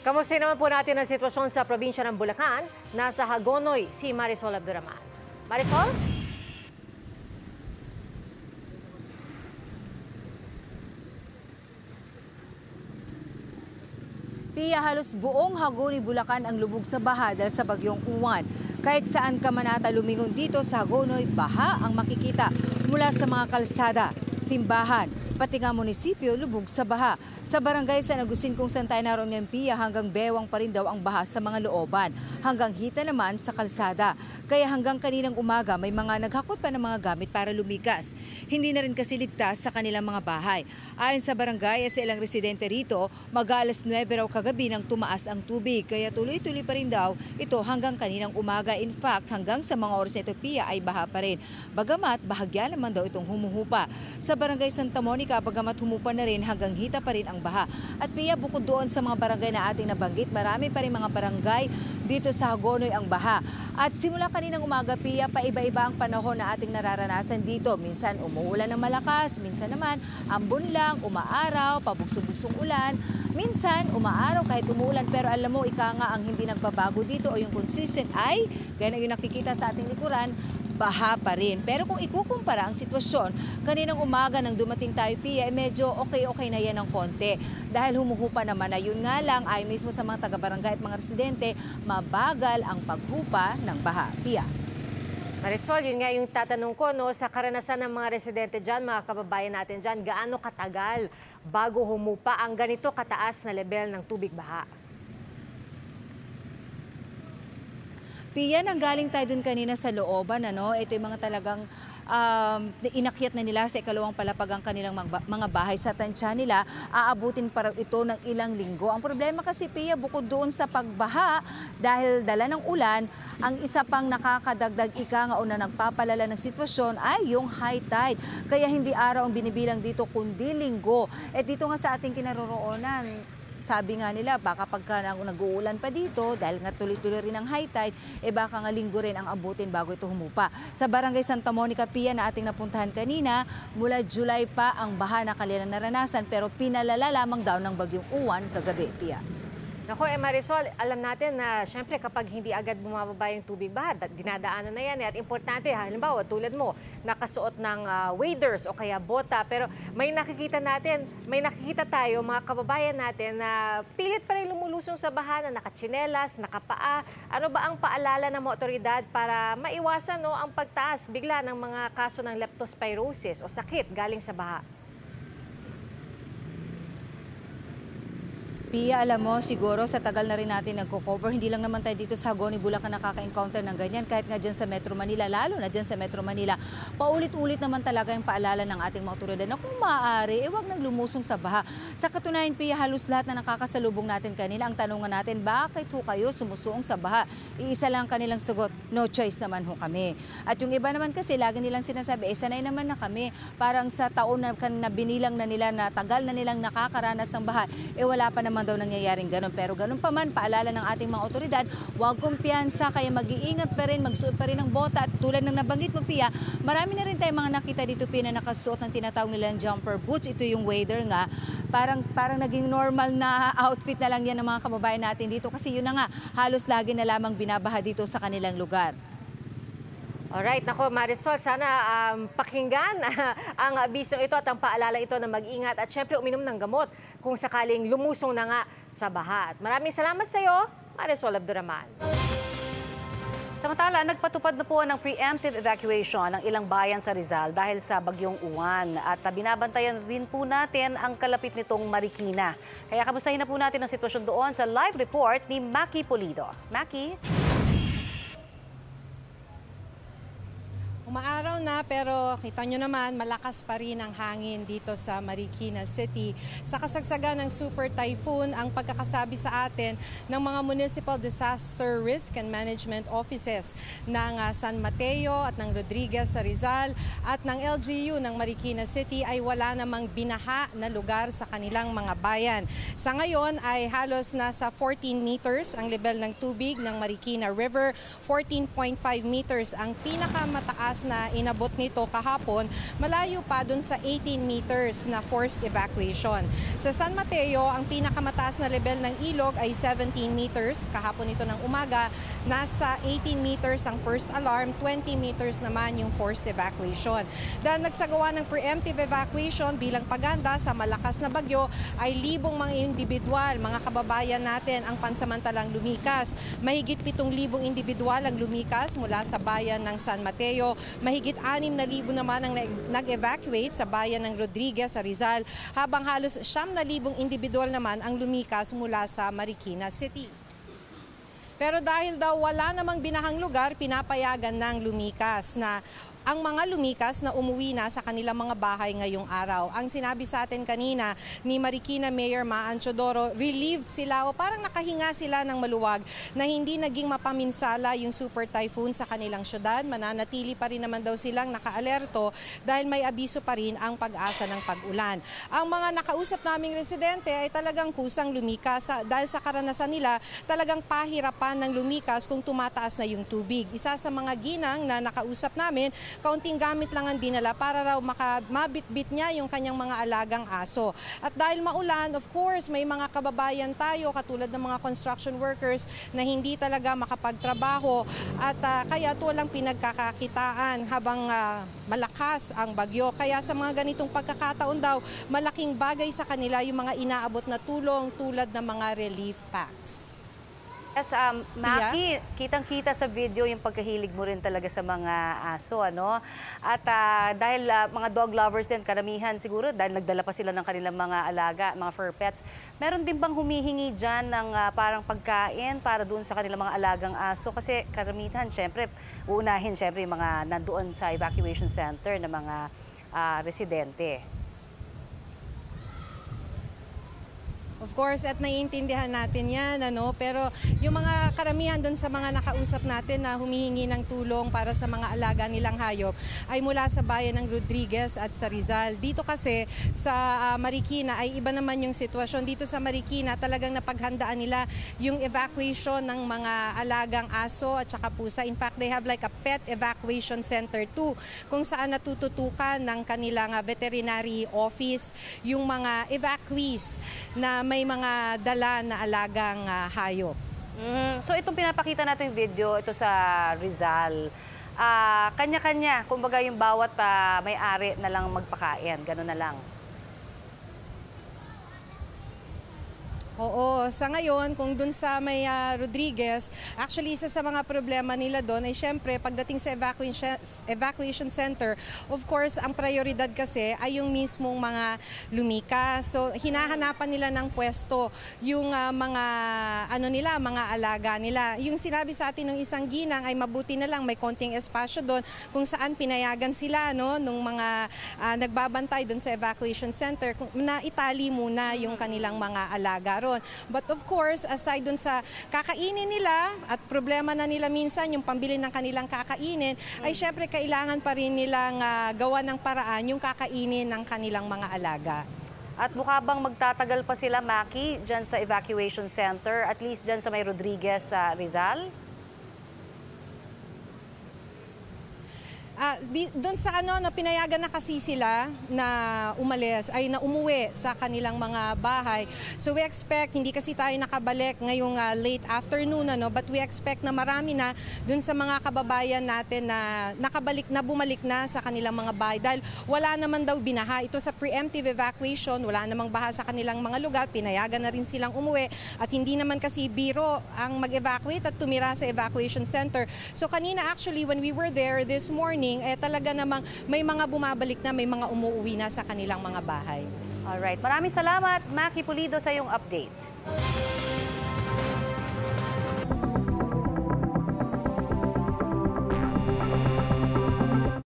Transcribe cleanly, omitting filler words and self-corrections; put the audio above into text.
Kamusta naman po natin ang sitwasyon sa probinsya ng Bulacan? Nasa Hagonoy si Marisol Abduraman. Marisol? Pia, halos buong Hagonoy, Bulacan ang lubog sa baha dahil sa bagyong Uwan. Kahit saan ka man ata lumingon dito sa Hagonoy, baha ang makikita mula sa mga kalsada, simbahan, pati nga munisipyo lubog sa baha. Sa barangay San Agustin kung saan tayo naroon ngayon, Pia, hanggang bewang pa rin daw ang baha sa mga looban. Hanggang hita naman sa kalsada. Kaya hanggang kaninang umaga may mga naghakot pa ng mga gamit para lumikas. Hindi na rin kasi ligtas sa kanilang mga bahay. Ayon sa barangay sa ilang residente rito, mag-alas 9 raw kagabi nang tumaas ang tubig. Kaya tuloy-tuloy pa rin daw ito hanggang kaninang umaga. In fact, hanggang sa mga oras na ito, Pia, ay baha pa rin. Bagamat bahagya naman daw itong humuhupa. Sa barangay Santa Monica, bagamat humupa na rin, hanggang hita pa rin ang baha. At Pia, bukod doon sa mga barangay na ating nabanggit, marami pa rin mga barangay dito sa Hagonoy ang baha. At simula kaninang umaga, Pia, paiba-iba ang panahon na ating nararanasan dito. Minsan umuulan ng malakas, minsan naman ambon lang, umaaraw, pabugsong-bugsong ulan. Minsan umaaraw kahit umuulan, pero alam mo, ika nga ang hindi nagbabago dito o yung consistent ay, gaya na yung nakikita sa ating likuran, baha pa rin. Pero kung ikukumpara ang sitwasyon, kaninang umaga nang dumating tayo, Pia, medyo okay na yan ng konti. Dahil humuhupa naman na, yun nga lang, ay mismo sa mga taga-barangay at mga residente, mabagal ang paghupa ng baha. Pia. Marisol, yun nga yung tatanong ko, no, sa karanasan ng mga residente dyan, mga kababayan natin dyan, gaano katagal bago humupa ang ganito kataas na level ng tubig baha? Pia, nanggaling tayo dun kanina sa looban, ano? Ito yung mga talagang inakyat na nila sa ikalawang palapag ang kanilang mga bahay sa tansya nila. Aabutin pa ito ng ilang linggo. Ang problema kasi, Pia, bukod doon sa pagbaha, dahil dala ng ulan, ang isa pang nakakadagdag ika nga o na nagpapalala ng sitwasyon ay yung high tide. Kaya hindi araw ang binibilang dito, kundi linggo. At dito nga sa ating kinaroroonan, sabi nga nila, baka pagka nag-uulan pa dito, dahil nga tuloy-tuloy rin ang high tide, baka nga linggo rin ang abutin bago ito humupa. Sa barangay Santa Monica, Pia, na ating napuntahan kanina, mula July pa ang baha na kanilang naranasan, pero pinalala lamang daw ng bagyong Uwan kagabi, Pia. Naku, Marisol, alam natin na syempre kapag hindi agad bumababa yung tubig baha, dinadaanan na yan. At importante, halimbawa tulad mo, nakasuot ng waders o kaya bota. Pero may nakikita tayo, mga kababayan natin na pilit pa rin lumulusong sa baha, na nakatsinelas, nakapaa. Ano ba ang paalala ng mga otoridad para maiwasan, no, ang pagtaas bigla ng mga kaso ng leptospirosis o sakit galing sa baha? Pia, alam mo, siguro sa tagal na rin natin nagko-cover, hindi lang naman tayo dito sa Hagonoy, Bulacan nakaka-encounter ng ganyan. Kahit nga dyan sa Metro Manila, lalo na dyan sa Metro Manila, paulit-ulit naman talaga yung paalala ng ating mga otoridad na kung maaari, huwag nang lumusong sa baha. Sa katunayan, Pia, halos lahat na nakakasalubong natin kanila, ang tanungan natin, bakit ho kayo sumusuong sa baha? Iisa lang kanilang sagot, no choice naman ho kami. At yung iba naman kasi, lagi nilang sinasabi, sanay naman na kami. Parang sa taon na binilang na nila, na tagal na nilang nakakaranas ng baha, wala pa naman daw nangyayaring ganun. Pero ganun pa man, paalala ng ating mga otoridad, huwag kumpiyansa, kaya mag-iingat pa rin, magsuot pa rin ng bota. At tulad ng nabanggit mo, Pia, marami na rin tayong mga nakita dito, Pia, na nakasuot ng tinatawag nilang jumper boots. Ito yung wader nga. Parang naging normal na outfit na lang yan ng mga kababayan natin dito. Kasi yun na nga, halos lagi na lamang binabaha dito sa kanilang lugar. Alright, nako Marisol, sana pakinggan ang abisong ito at ang paalala ito na mag-ingat at syempre uminom ng gamot kung sakaling lumusong na nga sa baha. At maraming salamat sa iyo, Marisol Abduraman. Samantala, nagpatupad na po ng preemptive evacuation ng ilang bayan sa Rizal dahil sa bagyong Uwan. At binabantayan rin po natin ang kalapit nitong Marikina. Kaya kamustahin na po natin ang sitwasyon doon sa live report ni Maki Pulido. Maki? Umaaraw na pero kita nyo naman malakas pa rin ang hangin dito sa Marikina City. Sa kasagsagan ng Super Typhoon, ang pagkakasabi sa atin ng mga Municipal Disaster Risk and Management Offices ng San Mateo at ng Rodriguez sa Rizal at ng LGU ng Marikina City ay wala namang binaha na lugar sa kanilang mga bayan. Sa ngayon ay halos nasa 14 meters ang level ng tubig ng Marikina River, 14.5 meters ang pinakamataas na inabot nito kahapon, malayo pa dun sa 18 meters na forced evacuation. Sa San Mateo, ang pinakamataas na level ng ilog ay 17 meters. Kahapon ito ng umaga, nasa 18 meters ang first alarm, 20 meters naman yung forced evacuation. Dahil nagsagawa ng preemptive evacuation bilang paganda sa malakas na bagyo, ay libong mga individual, mga kababayan natin ang pansamantalang lumikas. Mahigit 7,000 individual ang lumikas mula sa bayan ng San Mateo. Mahigit 6,000 naman ang nag-evacuate sa bayan ng Rodriguez sa Rizal, habang halos 9,000 individual naman ang lumikas mula sa Marikina City. Pero dahil daw wala namang binahang lugar, pinapayagan ng lumikas na ang mga lumikas na umuwi na sa kanilang mga bahay ngayong araw. Ang sinabi sa atin kanina ni Marikina Mayor Maan Teodoro, relieved sila o parang nakahinga sila ng maluwag na hindi naging mapaminsala yung super typhoon sa kanilang syudad. Mananatili pa rin naman daw silang naka-alerto dahil may abiso pa rin ang pag-asa ng pag-ulan. Ang mga nakausap naming residente ay talagang kusang lumikas dahil sa karanasan nila, talagang pahirapan ng lumikas kung tumataas na yung tubig. Isa sa mga ginang na nakausap namin, kaunting gamit lang ang dinala para raw mabitbit niya yung kanyang mga alagang aso. At dahil maulan, of course, may mga kababayan tayo katulad ng mga construction workers na hindi talaga makapagtrabaho at kaya walang pinagkakakitaan habang malakas ang bagyo. Kaya sa mga ganitong pagkakataon daw, malaking bagay sa kanila yung mga inaabot na tulong tulad ng mga relief packs. Yes, Maki, kitang-kita sa video yung pagkahilig mo rin talaga sa mga aso, ano? At dahil mga dog lovers din, karamihan siguro, dahil nagdala pa sila ng kanilang mga alaga, mga fur pets, meron din bang humihingi dyan ng parang pagkain para doon sa kanilang mga alagang aso? Kasi karamihan, syempre, uunahin syempre yung mga nandoon sa evacuation center na mga residente. Of course, at naiintindihan natin yan, pero yung mga karamihan doon sa mga nakausap natin na humihingi ng tulong para sa mga alaga nilang hayop ay mula sa bayan ng Rodriguez at sa Rizal. Dito kasi sa Marikina ay iba naman yung sitwasyon. Dito sa Marikina talagang napaghandaan nila yung evacuation ng mga alagang aso at saka pusa. In fact, they have like a pet evacuation center too, kung saan natututukan ng kanilang veterinary office yung mga evacuees na may mga dala na alagang hayop. So itong pinapakita nating video, ito sa Rizal, kanya-kanya, kumbaga yung bawat may-ari na lang magpakain, gano'n na lang. Oo, sa ngayon, kung dun sa may Rodriguez, actually isa sa mga problema nila doon ay syempre pagdating sa evacuation center, of course, ang prioridad kasi ay yung mismong mga lumikas. So, hinahanapan nila ng pwesto yung mga mga alaga nila. Yung sinabi sa atin ng isang ginang ay mabuti na lang may konting espasyo doon kung saan pinayagan sila nung mga nagbabantay doon sa evacuation center na itali muna yung kanilang mga alaga. But of course, aside dun sa kakainin nila at problema na nila minsan yung pambili ng kanilang kakainin, ay syempre kailangan pa rin nilang gawa ng paraan yung kakainin ng kanilang mga alaga. At mukha bang magtatagal pa sila, Maki, dyan sa evacuation center, at least dyan sa may Rodriguez sa Rizal? Doon sa na pinayagan na kasi sila na umalis, ay na umuwi sa kanilang mga bahay. So we expect, hindi kasi tayo nakabalik ngayong late afternoon, but we expect na marami na doon sa mga kababayan natin na bumalik na sa kanilang mga bahay. Dahil wala naman daw binaha. Ito sa preemptive evacuation, wala namang baha sa kanilang mga lugar, pinayagan na rin silang umuwi. At hindi naman kasi biro ang mag-evacuate at tumira sa evacuation center. So kanina actually, when we were there this morning, talaga namang may mga bumabalik na, may mga umuwi na sa kanilang mga bahay. Alright, maraming salamat, Maki Pulido, sa iyong update.